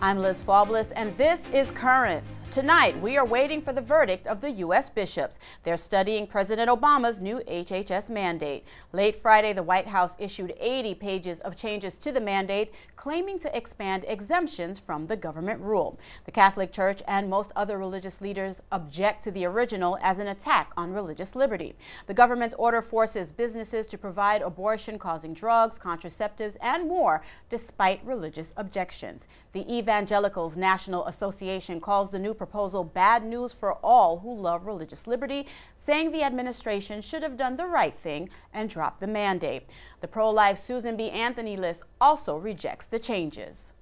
I'm Liz Faublas, and this is Currents. Tonight, we are waiting for the verdict of the U.S. bishops. They're studying President Obama's new HHS mandate. Late Friday, the White House issued 80 pages of changes to the mandate, claiming to expand exemptions from the government rule. The Catholic Church and most other religious leaders object to the original as an attack on religious liberty. The government's order forces businesses to provide abortion-causing drugs, contraceptives, and more, despite religious objections. The Evangelicals National Association calls the new proposal bad news for all who love religious liberty, saying the administration should have done the right thing and dropped the mandate. The pro-life Susan B. Anthony list also rejects the changes.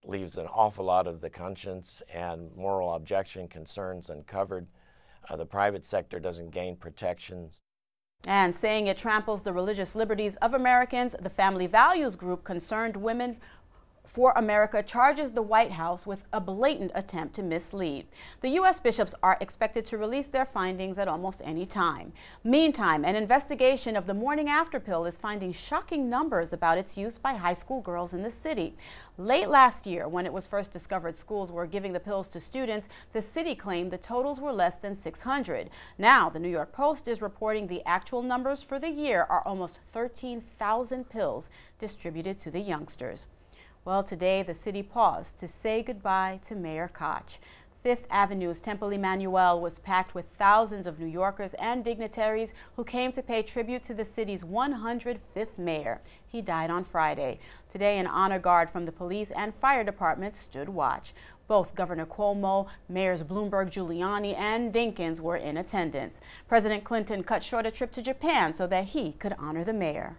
Leaves an awful lot of the conscience and moral objection concerns uncovered. The private sector doesn't gain protections. And saying it tramples the religious liberties of Americans, the Family Values Group Concerned Women for America charges the White House with a blatant attempt to mislead. The U.S. bishops are expected to release their findings at almost any time. Meantime, an investigation of the morning after pill is finding shocking numbers about its use by high school girls in the city. Late last year, when it was first discovered schools were giving the pills to students, the city claimed the totals were less than 600. Now, the New York Post is reporting the actual numbers for the year are almost 13,000 pills distributed to the youngsters. Well, today the city paused to say goodbye to Mayor Koch. Fifth Avenue's Temple Emmanuel was packed with thousands of New Yorkers and dignitaries who came to pay tribute to the city's 105th mayor. He died on Friday. Today, an honor guard from the police and fire department stood watch. Both Governor Cuomo, Mayors Bloomberg, Giuliani, and Dinkins were in attendance. President Clinton cut short a trip to Japan so that he could honor the mayor.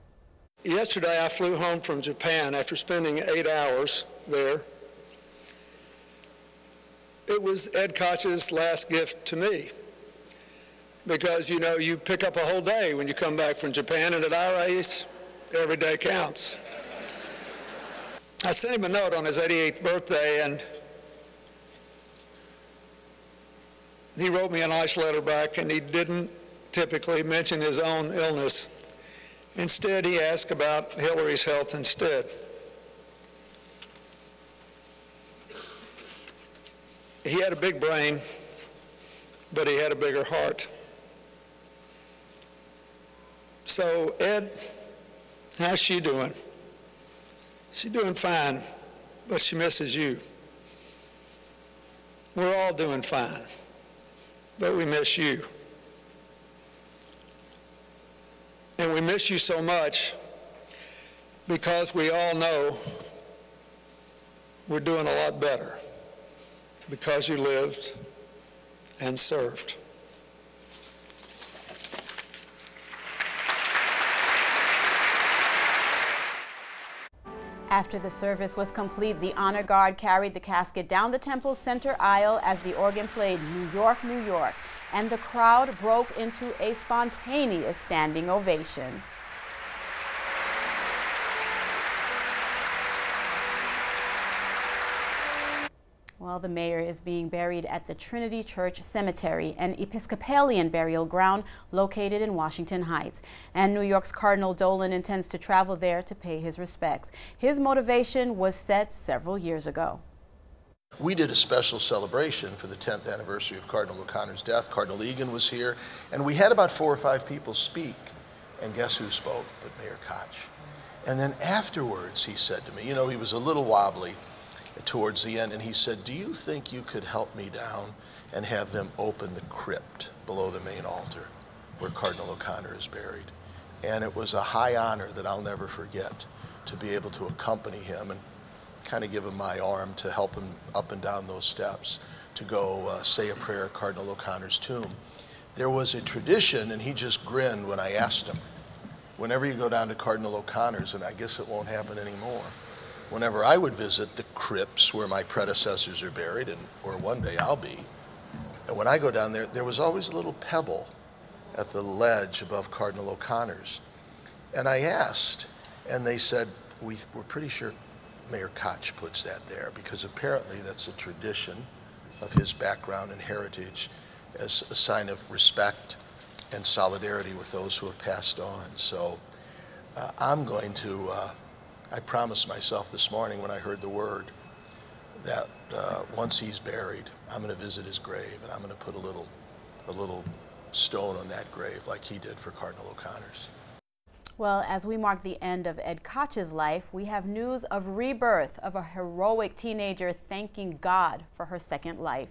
Yesterday, I flew home from Japan after spending 8 hours there. It was Ed Koch's last gift to me because, you know, you pick up a whole day when you come back from Japan, and at our age, every day counts. I sent him a note on his 88th birthday, and he wrote me a nice letter back, and he didn't typically mention his own illness. Instead, he asked about Hillary's health instead. He had a big brain, but he had a bigger heart. So, Ed, how's she doing? She's doing fine, but she misses you. We're all doing fine, but we miss you. And we miss you so much because we all know we're doing a lot better because you lived and served. After the service was complete, the honor guard carried the casket down the temple's center aisle as the organ played New York, New York, and the crowd broke into a spontaneous standing ovation. Well, the mayor is being buried at the Trinity Church Cemetery, an Episcopalian burial ground located in Washington Heights. And New York's Cardinal Dolan intends to travel there to pay his respects. His motivation was set several years ago. We did a special celebration for the 10th anniversary of Cardinal O'Connor's death. Cardinal Egan was here, and we had about 4 or 5 people speak. And guess who spoke but Mayor Koch? And then afterwards he said to me, you know, he was a little wobbly towards the end, and he said, do you think you could help me down and have them open the crypt below the main altar where Cardinal O'Connor is buried? And it was a high honor that I'll never forget to be able to accompany him and kind of give him my arm to help him up and down those steps to go say a prayer at Cardinal O'Connor's tomb. There was a tradition, and he just grinned when I asked him, whenever you go down to Cardinal O'Connor's, and I guess it won't happen anymore, whenever I would visit the crypts where my predecessors are buried, or one day I'll be, and when I go down there, there was always a little pebble at the ledge above Cardinal O'Connor's. And I asked, and they said, we're pretty sure Mayor Koch puts that there, because apparently that's a tradition of his background and heritage as a sign of respect and solidarity with those who have passed on. So I'm going to, I promised myself this morning when I heard the word that once he's buried, I'm going to visit his grave, and I'm going to put a little stone on that grave like he did for Cardinal O'Connor's. Well, as we mark the end of Ed Koch's life, we have news of rebirth of a heroic teenager thanking God for her second life.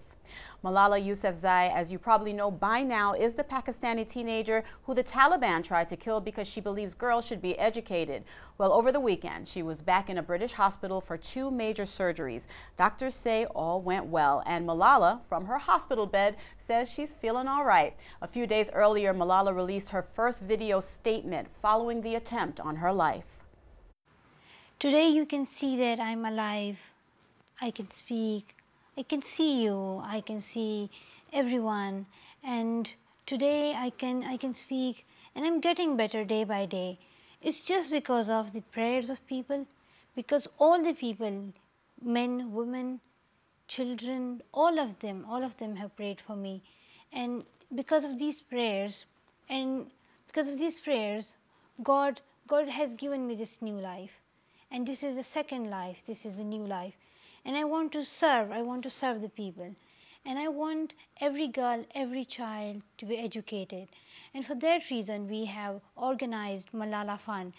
Malala Yousafzai, as you probably know by now, is the Pakistani teenager who the Taliban tried to kill because she believes girls should be educated. Well, over the weekend, she was back in a British hospital for 2 major surgeries. Doctors say all went well, and Malala, from her hospital bed, says she's feeling all right. A few days earlier, Malala released her first video statement following the attempt on her life. Today you can see that I'm alive. I can speak. I can see you, I can see everyone, and today I can speak, and I'm getting better day by day. It's just because of the prayers of people, because all the people, men, women, children, all of them have prayed for me, and because of these prayers, God has given me this new life, and this is the second life, this is the new life. And I want to serve the people. And I want every girl, every child to be educated. And for that reason, we have organized Malala Fund.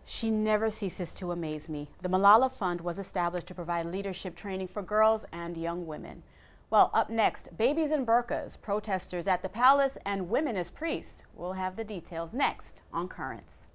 She never ceases to amaze me. The Malala Fund was established to provide leadership training for girls and young women. Well, up next, babies in burqas, protesters at the palace, and women as priests. We'll have the details next on Currents.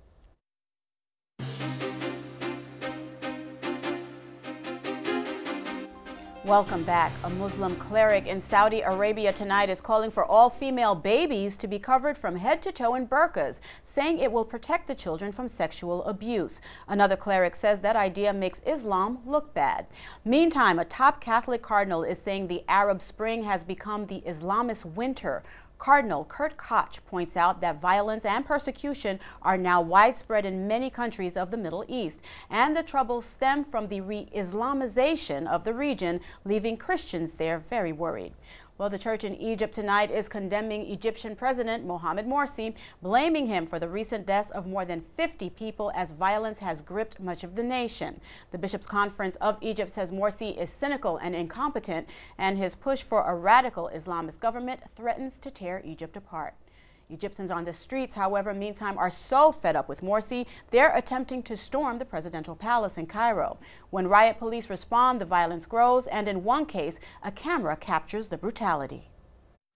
Welcome back. A Muslim cleric in Saudi Arabia tonight is calling for all female babies to be covered from head to toe in burqas, saying it will protect the children from sexual abuse. Another cleric says that idea makes Islam look bad. Meantime, a top Catholic cardinal is saying the Arab Spring has become the Islamist winter. Cardinal Kurt Koch points out that violence and persecution are now widespread in many countries of the Middle East, and the troubles stem from the re-Islamization of the region, leaving Christians there very worried. Well, the church in Egypt tonight is condemning Egyptian President Mohamed Morsi, blaming him for the recent deaths of more than 50 people as violence has gripped much of the nation. The Bishops' Conference of Egypt says Morsi is cynical and incompetent, and his push for a radical Islamist government threatens to tear Egypt apart. Egyptians on the streets, however, meantime, are so fed up with Morsi, they're attempting to storm the presidential palace in Cairo. When riot police respond, the violence grows, and in one case, a camera captures the brutality.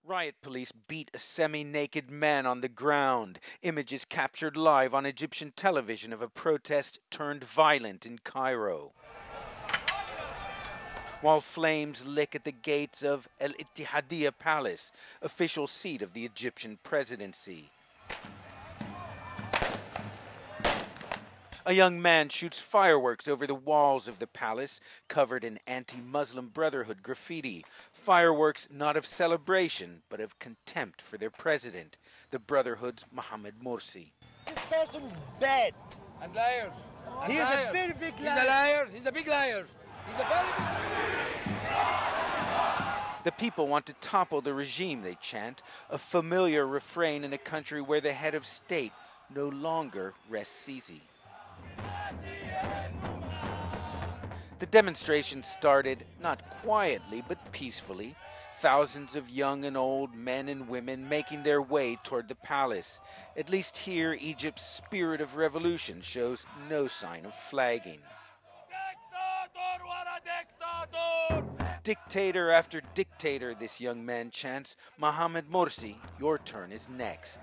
Riot police beat a semi-naked man on the ground. Images captured live on Egyptian television of a protest turned violent in Cairo. While flames lick at the gates of El Ittihadiyya Palace, official seat of the Egyptian presidency. A young man shoots fireworks over the walls of the palace, covered in anti-Muslim Brotherhood graffiti. Fireworks not of celebration, but of contempt for their president, the Brotherhood's Mohamed Morsi. This person is bad. And liar. He is a very big liar. He's a liar. He's a big liar. He's a very big The people want to topple the regime, they chant, a familiar refrain in a country where the head of state no longer rests easy. The demonstration started not quietly but peacefully, thousands of young and old men and women making their way toward the palace. At least here, Egypt's spirit of revolution shows no sign of flagging. Dictator after dictator, this young man chants, Mohamed Morsi, your turn is next.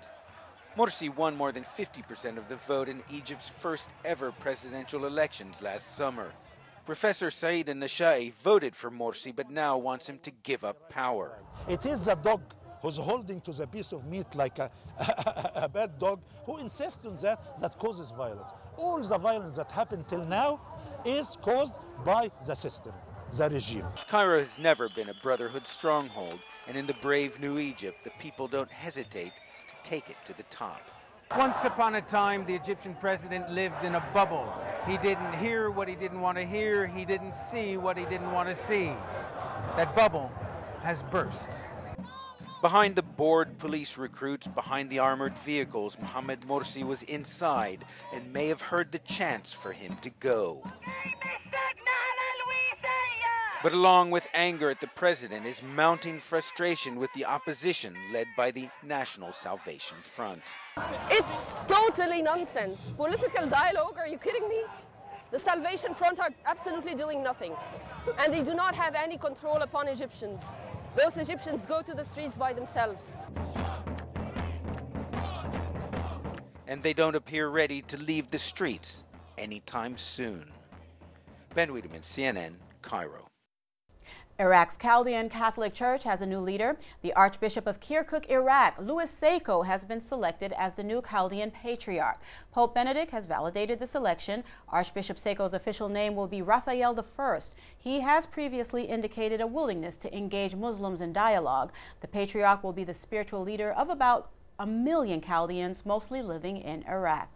Morsi won more than 50% of the vote in Egypt's first ever presidential elections last summer. Professor Saeed Nashai voted for Morsi, but now wants him to give up power. It is the dog who's holding to the piece of meat like a bad dog who insists on that causes violence. All the violence that happened till now is caused by the system, the regime. Cairo has never been a Brotherhood stronghold, and in the brave new Egypt, the people don't hesitate to take it to the top. Once upon a time, the Egyptian president lived in a bubble. He didn't hear what he didn't want to hear. He didn't see what he didn't want to see. That bubble has burst. Behind the bored police recruits, behind the armored vehicles, Mohamed Morsi was inside and may have heard the chants for him to go. But along with anger at the president is mounting frustration with the opposition led by the National Salvation Front. It's totally nonsense. Political dialogue, are you kidding me? The Salvation Front are absolutely doing nothing. And they do not have any control upon Egyptians. Those Egyptians go to the streets by themselves. And they don't appear ready to leave the streets anytime soon. Ben Wiedemann, CNN, Cairo. Iraq's Chaldean Catholic Church has a new leader. The Archbishop of Kirkuk, Iraq, Louis Seiko, has been selected as the new Chaldean Patriarch. Pope Benedict has validated the selection. Archbishop Seiko's official name will be Raphael I. He has previously indicated a willingness to engage Muslims in dialogue. The Patriarch will be the spiritual leader of about 1 million Chaldeans, mostly living in Iraq.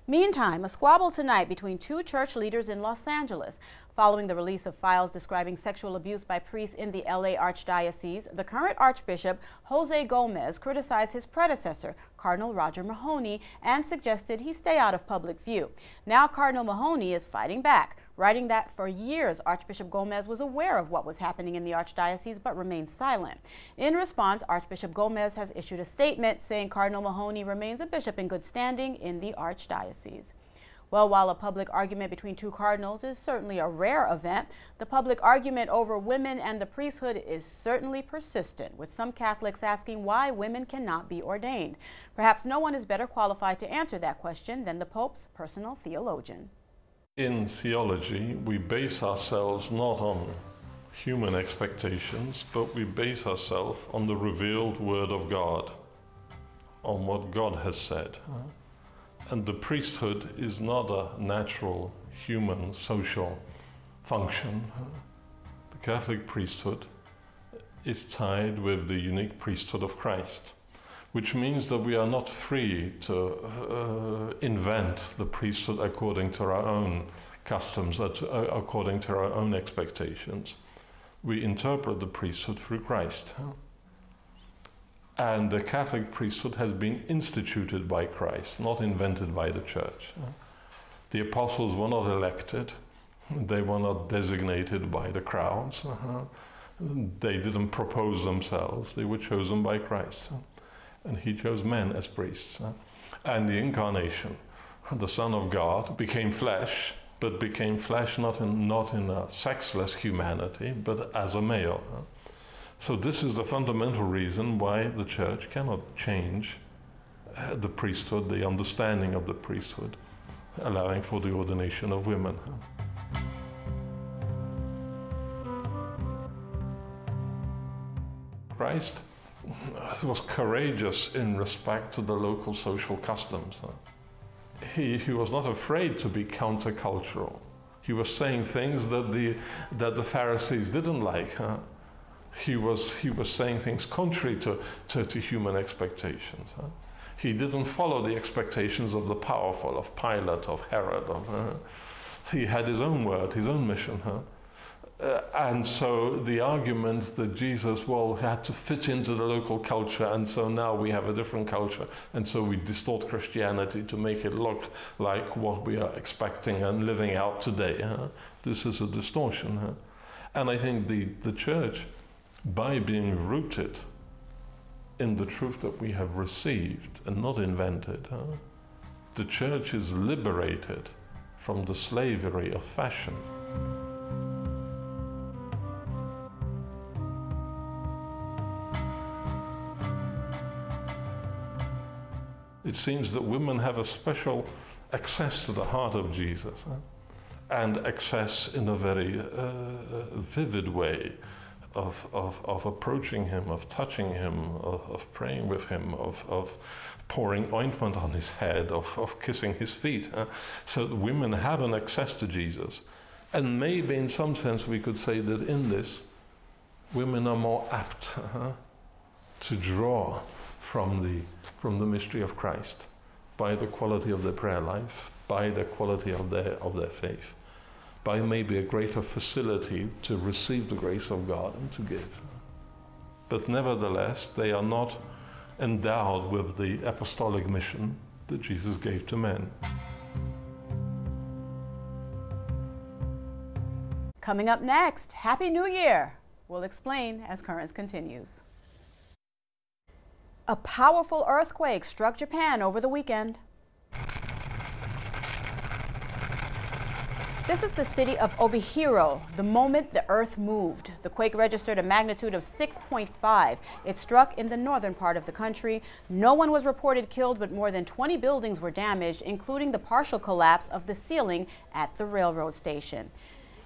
Meantime, a squabble tonight between two church leaders in Los Angeles. Following the release of files describing sexual abuse by priests in the LA Archdiocese, the current Archbishop, Jose Gomez, criticized his predecessor, Cardinal Roger Mahony, and suggested he stay out of public view. Now Cardinal Mahony is fighting back, writing that for years Archbishop Gomez was aware of what was happening in the Archdiocese but remained silent. In response, Archbishop Gomez has issued a statement saying Cardinal Mahony remains a bishop in good standing in the Archdiocese. Well, while a public argument between two cardinals is certainly a rare event, the public argument over women and the priesthood is certainly persistent, with some Catholics asking why women cannot be ordained. Perhaps no one is better qualified to answer that question than the Pope's personal theologian. In theology, we base ourselves not on human expectations, but we base ourselves on the revealed Word of God, on what God has said. And the priesthood is not a natural human social function. The Catholic priesthood is tied with the unique priesthood of Christ, which means that we are not free to invent the priesthood according to our own customs, according to our own expectations. We interpret the priesthood through Christ. And the Catholic priesthood has been instituted by Christ, not invented by the Church. The apostles were not elected. They were not designated by the crowds. They didn't propose themselves. They were chosen by Christ. And he chose men as priests. And the incarnation, the Son of God, became flesh, but became flesh not in a sexless humanity, but as a male. So this is the fundamental reason why the Church cannot change the priesthood, the understanding of the priesthood, allowing for the ordination of women. Christ was courageous in respect to the local social customs. He was not afraid to be countercultural. He was saying things that the Pharisees didn't like. He was saying things contrary to human expectations. He didn't follow the expectations of the powerful, of Pilate, of Herod. He had his own word, his own mission. And so the argument that Jesus, had to fit into the local culture, and so now we have a different culture, and so we distort Christianity to make it look like what we are expecting and living out today. This is a distortion. And I think the Church, by being rooted in the truth that we have received and not invented, the Church is liberated from the slavery of fashion. It seems that women have a special access to the heart of Jesus, and access in a very vivid way of approaching him, of touching him, of praying with him, of pouring ointment on his head, of kissing his feet. So women have an access to Jesus. And maybe in some sense we could say that in this, women are more apt to draw from the mystery of Christ by the quality of their prayer life, by the quality of their faith, by maybe a greater facility to receive the grace of God and to give. But nevertheless, they are not endowed with the apostolic mission that Jesus gave to men. Coming up next, Happy New Year. We'll explain as Currents continues. A powerful earthquake struck Japan over the weekend. This is the city of Obihiro, the moment the earth moved. The quake registered a magnitude of 6.5. It struck in the northern part of the country. No one was reported killed, but more than 20 buildings were damaged, including the partial collapse of the ceiling at the railroad station.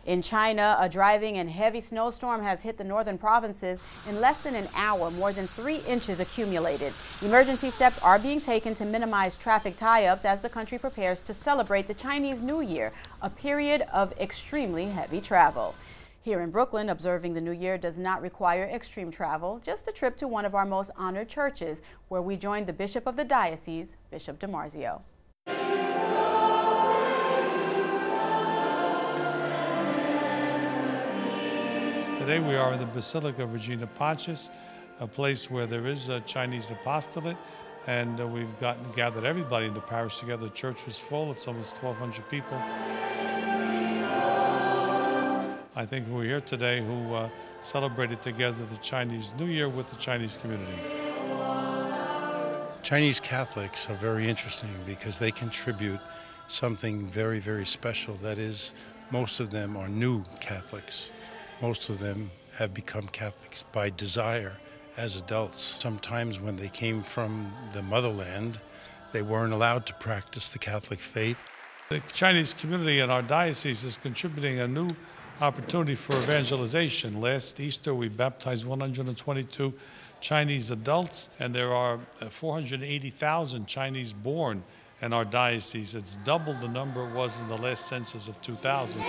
In China, a driving and heavy snowstorm has hit the northern provinces. In less than an hour, more than 3 inches accumulated. Emergency steps are being taken to minimize traffic tie-ups as the country prepares to celebrate the Chinese New Year, a period of extremely heavy travel. Here in Brooklyn, observing the New Year does not require extreme travel, just a trip to one of our most honored churches, where we joined the Bishop of the Diocese, Bishop DiMarzio. Today we are in the Basilica of Regina Pacis, a place where there is a Chinese apostolate, and we've gathered everybody in the parish together. The church was full. It's almost 1,200 people. I think we're here today who celebrated together the Chinese New Year with the Chinese community. Chinese Catholics are very interesting because they contribute something very, very special. That is, most of them are new Catholics. Most of them have become Catholics by desire as adults. Sometimes when they came from the motherland, they weren't allowed to practice the Catholic faith. The Chinese community in our diocese is contributing a new opportunity for evangelization. Last Easter, we baptized 122 Chinese adults, and there are 480,000 Chinese born in our diocese. It's double the number it was in the last census of 2000.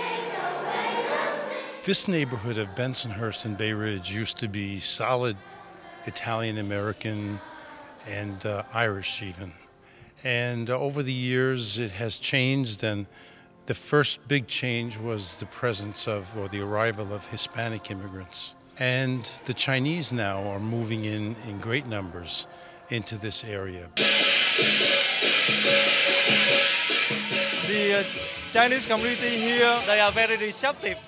This neighborhood of Bensonhurst and Bay Ridge used to be solid Italian-American and Irish even. And over the years it has changed, and the first big change was the presence of, or the arrival of, Hispanic immigrants. And the Chinese now are moving in great numbers into this area. The Chinese community here, they are very receptive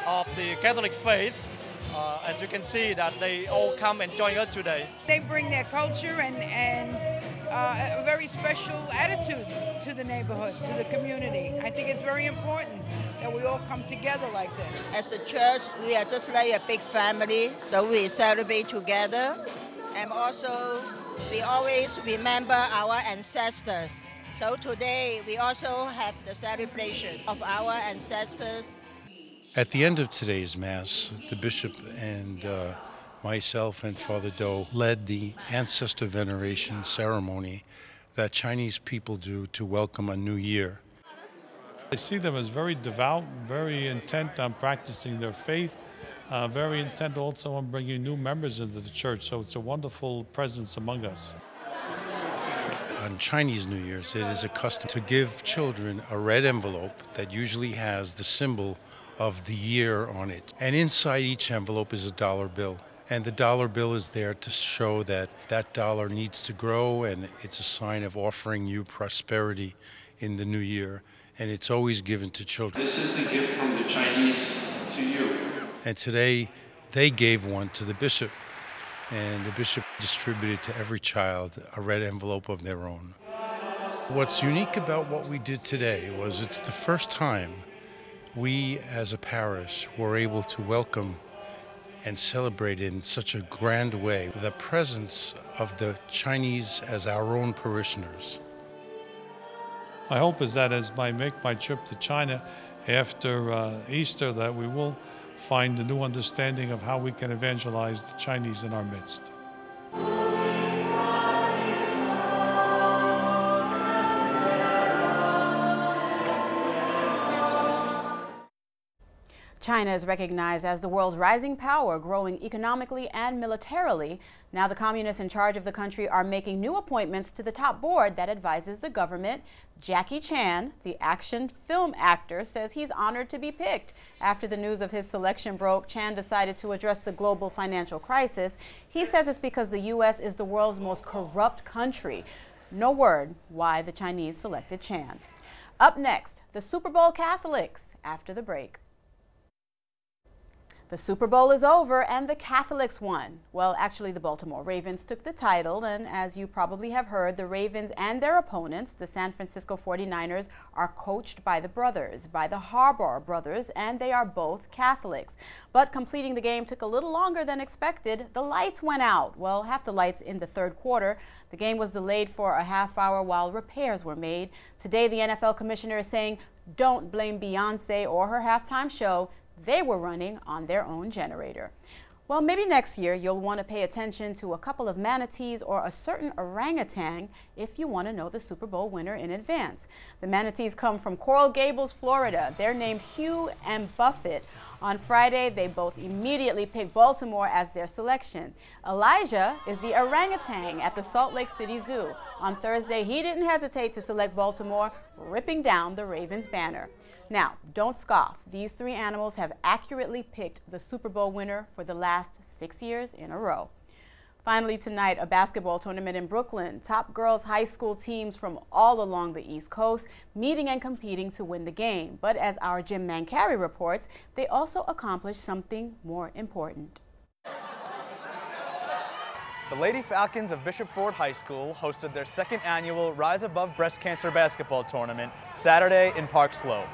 of the Catholic faith. As you can see that they all come and join us today. They bring their culture and a very special attitude to the neighborhood, to the community. I think it's very important that we all come together like this. As a church, we are just like a big family, so we celebrate together. And also, we always remember our ancestors. So today, we also have the celebration of our ancestors. At the end of today's Mass, the Bishop and myself and Father Doe led the ancestor veneration ceremony that Chinese people do to welcome a new year. I see them as very devout, very intent on practicing their faith, very intent also on bringing new members into the church, so it's a wonderful presence among us. On Chinese New Year's, it is a custom to give children a red envelope that usually has the symbol of the year on it. And inside each envelope is a dollar bill. And the dollar bill is there to show that that dollar needs to grow, and it's a sign of offering you prosperity in the new year. And it's always given to children. This is the gift from the Chinese to you. And today, they gave one to the bishop. And the bishop distributed to every child a red envelope of their own. What's unique about what we did today was it's the first time we as a parish were able to welcome and celebrate in such a grand way the presence of the Chinese as our own parishioners. My hope is that as I make my trip to China after Easter, that we will find a new understanding of how we can evangelize the Chinese in our midst. China is recognized as the world's rising power, growing economically and militarily. Now the communists in charge of the country are making new appointments to the top board that advises the government. Jackie Chan, the action film actor, says he's honored to be picked. After the news of his selection broke, Chan decided to address the global financial crisis. He says it's because the U.S. is the world's most corrupt country. No word why the Chinese selected Chan. Up next, the Super Bowl Catholics after the break. The Super Bowl is over and the Catholics won. Well, actually, the Baltimore Ravens took the title, and as you probably have heard, the Ravens and their opponents, the San Francisco 49ers, are coached by the Harbaugh brothers, and they are both Catholics. But completing the game took a little longer than expected. The lights went out. Well, half the lights in the third quarter. The game was delayed for a half hour while repairs were made. Today, the NFL commissioner is saying, don't blame Beyonce or her halftime show. They were running on their own generator. Well, maybe next year you'll want to pay attention to a couple of manatees or a certain orangutan if you want to know the Super Bowl winner in advance. The manatees come from Coral Gables, Florida. They're named Hugh and Buffett. On Friday, they both immediately picked Baltimore as their selection. Elijah is the orangutan at the Salt Lake City Zoo. On Thursday, he didn't hesitate to select Baltimore, ripping down the Ravens banner. Now, don't scoff. These three animals have accurately picked the Super Bowl winner for the last 6 years in a row. Finally tonight, a basketball tournament in Brooklyn. Top girls high school teams from all along the East Coast meeting and competing to win the game. But as our Jim Mancari reports, they also accomplished something more important. The Lady Falcons of Bishop Ford High School hosted their second annual Rise Above Breast Cancer basketball tournament Saturday in Park Slope.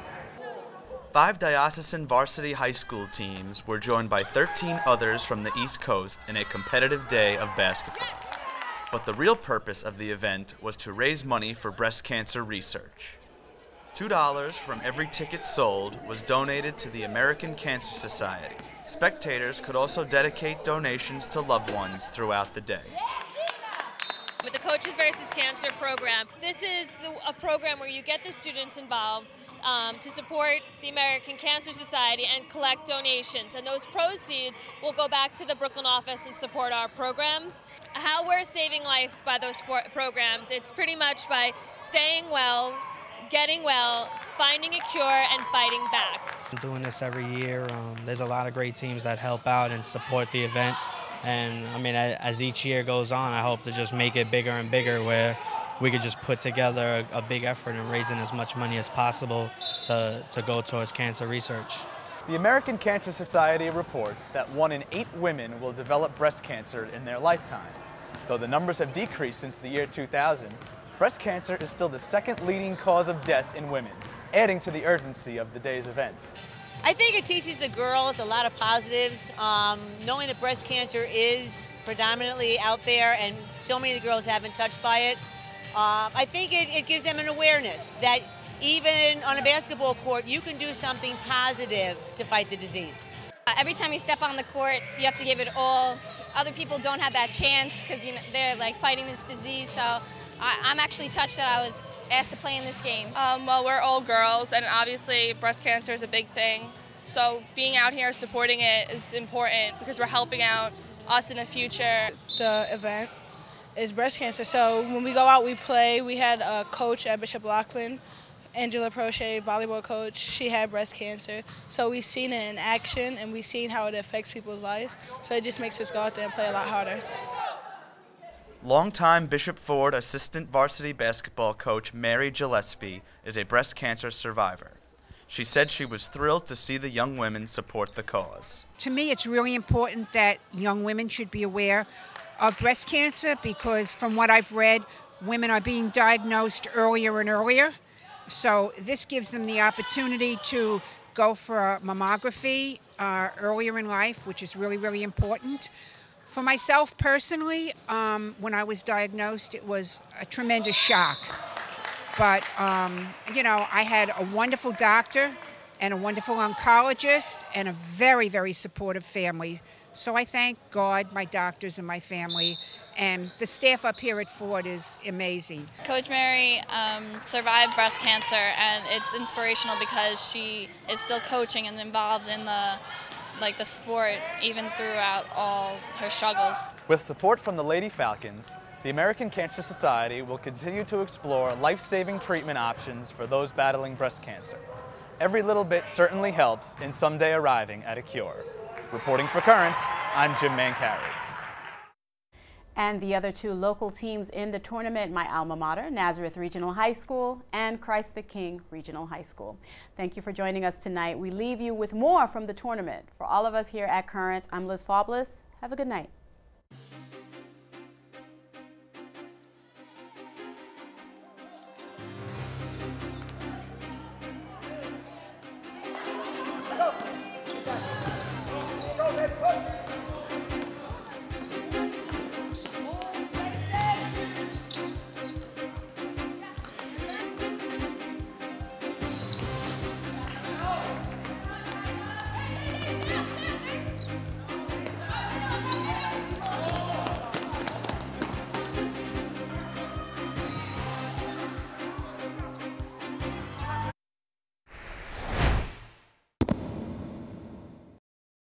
5 diocesan varsity high school teams were joined by 13 others from the East Coast in a competitive day of basketball. But the real purpose of the event was to raise money for breast cancer research. $2 from every ticket sold was donated to the American Cancer Society. Spectators could also dedicate donations to loved ones throughout the day. With the Coaches vs. Cancer program, this is a program where you get the students involved to support the American Cancer Society and collect donations. And those proceeds will go back to the Brooklyn office and support our programs. How we're saving lives by those programs, it's pretty much by staying well, getting well, finding a cure, and fighting back. I'm doing this every year. There's a lot of great teams that help out and support the event. And I mean, as each year goes on, I hope to just make it bigger and bigger, where we could just put together a big effort in raising as much money as possible to go towards cancer research. The American Cancer Society reports that 1 in 8 women will develop breast cancer in their lifetime. Though the numbers have decreased since the year 2000, breast cancer is still the second leading cause of death in women, adding to the urgency of the day's event. I think it teaches the girls a lot of positives. Knowing that breast cancer is predominantly out there and so many of the girls have been touched by it, I think it gives them an awareness that even on a basketball court, you can do something positive to fight the disease. Every time you step on the court, you have to give it all. Other people don't have that chance because they're like fighting this disease. So I'm actually touched that I was asked to play in this game. Well, we're all girls, and obviously breast cancer is a big thing. So being out here supporting it is important because we're helping out us in the future. The event is breast cancer, so when we go out, we play. We had a coach at Bishop Loughlin, Angela Prochet, volleyball coach. She had breast cancer, so we've seen it in action, and we've seen how it affects people's lives. So it just makes us go out there and play a lot harder. Longtime Bishop Ford assistant varsity basketball coach Mary Gillespie is a breast cancer survivor. She said she was thrilled to see the young women support the cause. To me, it's really important that young women should be aware of breast cancer because from what I've read, women are being diagnosed earlier and earlier. So this gives them the opportunity to go for a mammography earlier in life, which is really, really important. For myself personally, when I was diagnosed, it was a tremendous shock. But, you know, I had a wonderful doctor and a wonderful oncologist and a very, very supportive family. So I thank God, my doctors, and my family. And the staff up here at Ford is amazing. Coach Mary survived breast cancer, and it's inspirational because she is still coaching and involved in the sport even throughout all her struggles. With support from the Lady Falcons, the American Cancer Society will continue to explore life-saving treatment options for those battling breast cancer. Every little bit certainly helps in someday arriving at a cure. Reporting for Current, I'm Jim Mancari. And the other two local teams in the tournament, my alma mater, Nazareth Regional High School, and Christ the King Regional High School. Thank you for joining us tonight. We leave you with more from the tournament. For all of us here at Currents, I'm Liz Faublas. Have a good night.